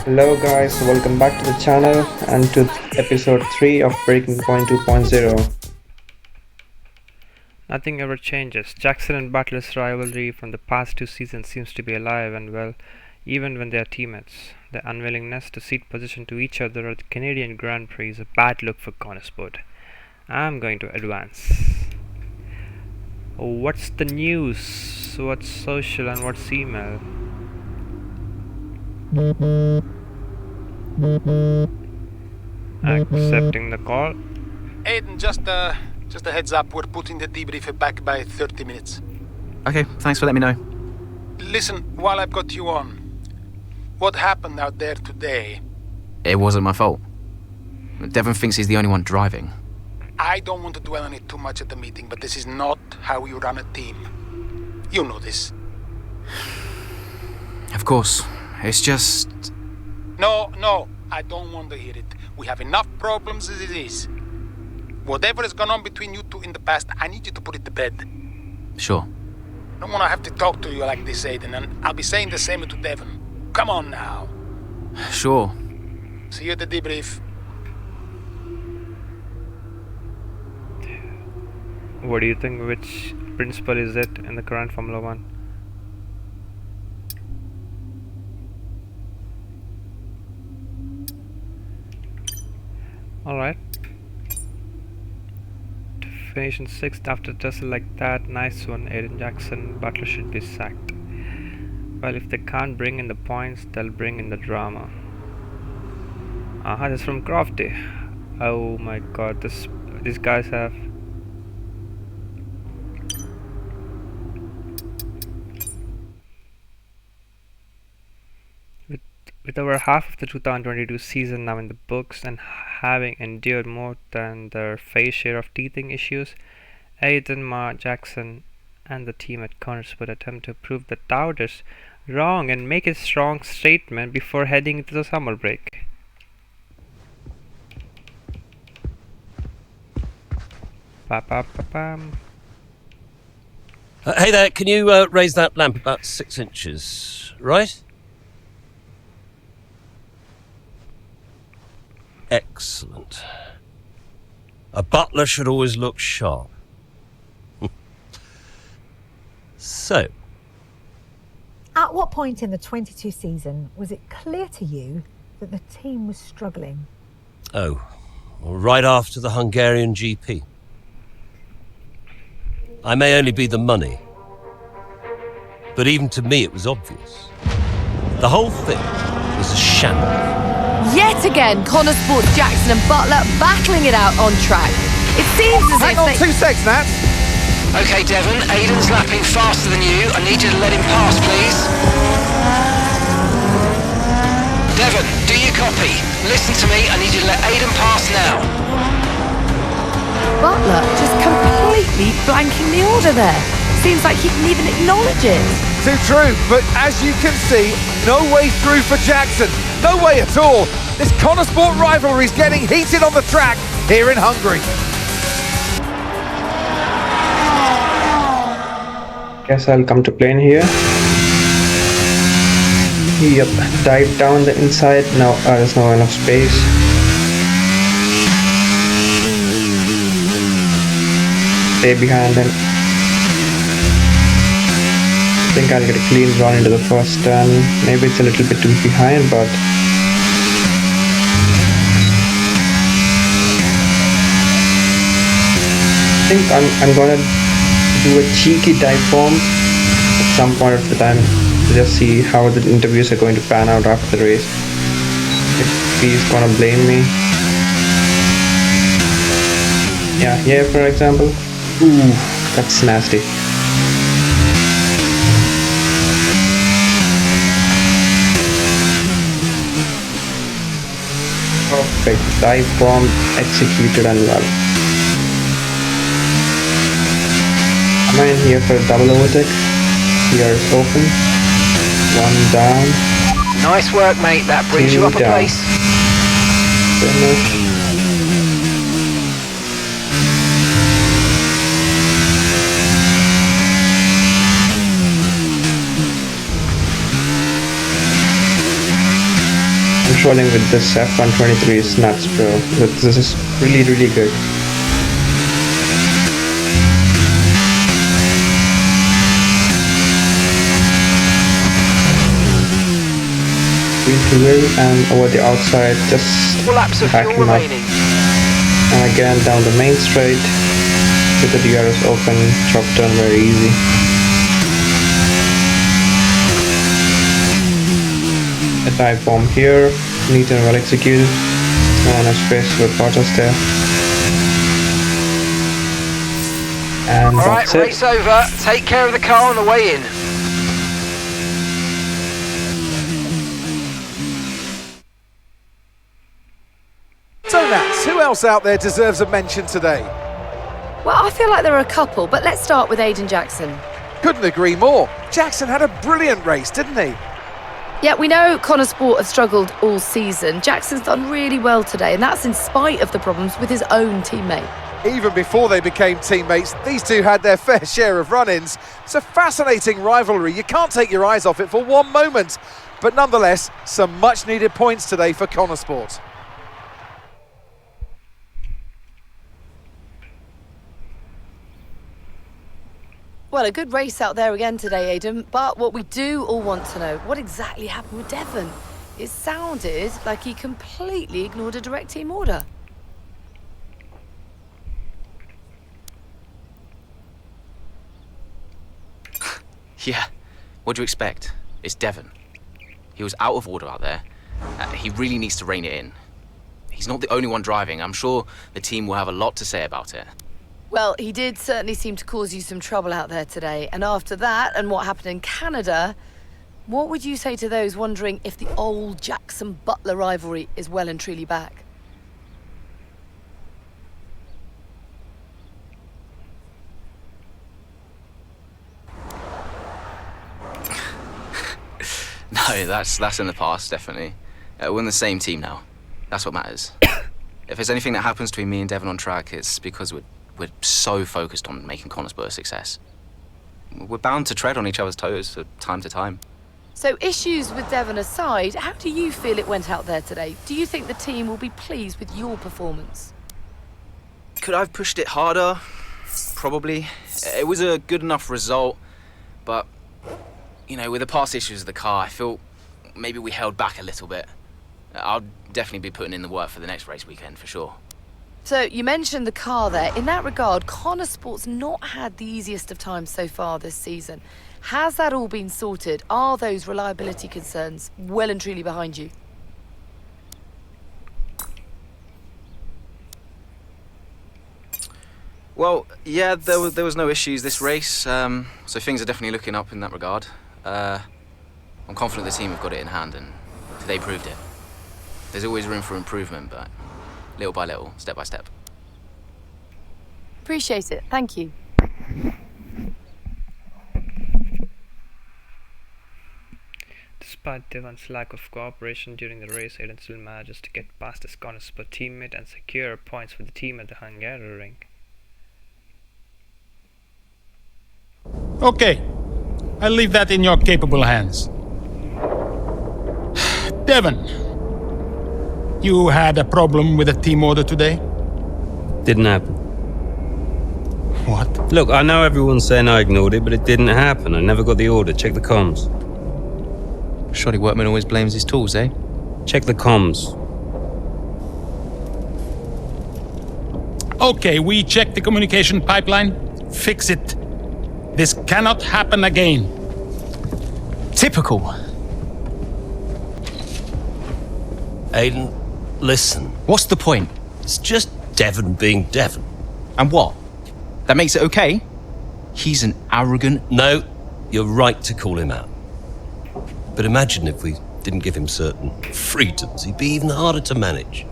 Hello guys, welcome back to the channel and to episode 3 of Breaking Point 2.0. Nothing ever changes. Jackson and Butler's rivalry from the past 2 seasons seems to be alive and well, even when they are teammates. Their unwillingness to cede position to each other at the Canadian Grand Prix is a bad look for Cornersport. I'm going to advance. What's the news? What's social and what's email? Accepting the call. Aiden, just a heads up, we're putting the debrief back by 30 minutes. Okay, thanks for letting me know. Listen, while I've got you on, what happened out there today? It wasn't my fault. Devon thinks he's the only one driving. I don't want to dwell on it too much at the meeting, but this is not how you run a team. You know this. Of course. It's just... No, I don't want to hear it. We have enough problems as it is. Whatever has gone on between you two in the past, I need you to put it to bed. Sure. I don't want to have to talk to you like this, Aiden, and I'll be saying the same to Devon. Come on now. Sure. See you at the debrief. What do you think? Which principal is it in the current Formula One? Alright. To finish in 6th after a tussle like that, nice one, Aiden Jackson. Butler should be sacked. Well, if they can't bring in the points, they'll bring in the drama. This is from Crofty. Oh my god, these guys have... With over half of the 2022 season now in the books and having endured more than their fair share of teething issues, Aiden Jackson and the team at Cornersport attempt to prove the doubters wrong and make a strong statement before heading into the summer break. Ba-ba-ba-bam. Hey there, can you raise that lamp about 6 inches, right? Excellent. A butler should always look sharp. So, at what point in the 22 season was it clear to you that the team was struggling? Right after the Hungarian GP. I may only be the money, but even to me it was obvious. The whole thing was a shambles. Yet again, Cornersport, Jackson and Butler battling it out on track. It seems as Hang if on they... 2 seconds, Nat. Okay, Devon, Aiden's lapping faster than you. I need you to let him pass, please. Devon, do you copy? Listen to me, I need you to let Aiden pass now. Butler just completely blanking the order there. Seems like he didn't even acknowledge it. Too true, but as you can see, no way through for Jackson. No way at all. This Cornersport rivalry is getting heated on the track here in Hungary. Guess I'll come to plane here. Yep, dive down the inside. Now there's not enough space. Stay behind him. I think I'll get a clean run into the first turn. Maybe it's a little bit too behind, but I think I'm gonna do a cheeky dive bomb at some point of the time to just see how the interviews are going to pan out after the race. If he's gonna blame me. Yeah, here for example. Ooh, that's nasty. Perfect dive bomb executed and well. Am I in here for a double overtake? Here is open. One down. Nice work, mate. That brings you up a down. place. Finish. controlling with this F123 is nuts, bro. This is really, really good. Wheel to wheel and over the outside, just Laps of back fuel him up. remaining. And again down the main straight with the DRS open, chop turn very easy. A dive bomb here, neat and well executed. And a space for Bottas there. And Alright, that's it. race over. Take care of the car on the way in. So Nats, who else out there deserves a mention today? Well, I feel like there are a couple, but let's start with Aiden Jackson. Couldn't agree more. Jackson had a brilliant race, didn't he? Yeah, we know Connor Sport have struggled all season. Jackson's done really well today, and that's in spite of the problems with his own teammate. Even before they became teammates, these two had their fair share of run-ins. It's a fascinating rivalry. You can't take your eyes off it for one moment. But nonetheless, some much-needed points today for Connor Sport. Well, a good race out there again today, Aidan, but what we do all want to know, what exactly happened with Devon? It sounded like he completely ignored a direct team order. Yeah, what do you expect? It's Devon. He was out of order out there. He really needs to rein it in. He's not the only one driving. I'm sure the team will have a lot to say about it. Well, he did certainly seem to cause you some trouble out there today. And after that, and what happened in Canada, what would you say to those wondering if the old Jackson-Butler rivalry is well and truly back? No, that's in the past, definitely. We're in the same team now. That's what matters. If there's anything that happens between me and Devon on track, it's because we're so focused on making Connorsburg a success. We're bound to tread on each other's toes from time to time. So issues with Devon aside, how do you feel it went out there today? Do you think the team will be pleased with your performance? Could I have pushed it harder? Probably. It was a good enough result, but, you know, with the past issues of the car, I feel maybe we held back a little bit. I'll definitely be putting in the work for the next race weekend, for sure. So you mentioned the car there. In that regard, Connor Sport's not had the easiest of times so far this season. Has that all been sorted? Are those reliability concerns well and truly behind you? Well, yeah, there was no issues this race, so things are definitely looking up in that regard. I'm confident the team have got it in hand, and they proved it. There's always room for improvement, but little by little, step by step. Appreciate it. Thank you. Despite Devon's lack of cooperation during the race, Aiden still manages to get past his Connorsburg teammate and secure points for the team at the Hungaroring. Okay, I'll leave that in your capable hands. Devon, you had a problem with a team order today? Didn't happen. What? Look, I know everyone's saying I ignored it, but it didn't happen. I never got the order. Check the comms. Shoddy workman always blames his tools, eh? Check the comms. Okay, we checked the communication pipeline. Fix it. This cannot happen again. Typical. Aiden, listen. What's the point? It's just Devon being Devon. And what? That makes it okay? He's an arrogant... No, you're right to call him out. But imagine if we didn't give him certain freedoms. He'd be even harder to manage.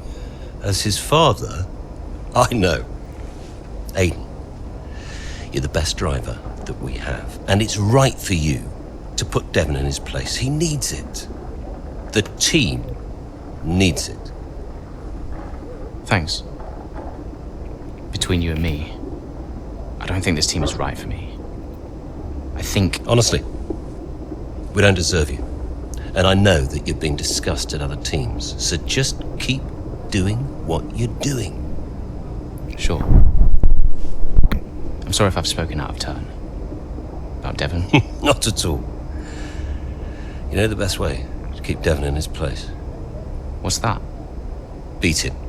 As his father, I know. Aiden, you're the best driver that we have. And it's right for you to put Devon in his place. He needs it. The team needs it. Thanks. Between you and me, I don't think this team is right for me. I think... Honestly, we don't deserve you. And I know that you're being discussed at other teams, so just keep doing what you're doing. Sure. I'm sorry if I've spoken out of turn. About Devon. Not at all. You know the best way to keep Devon in his place? What's that? Beat him.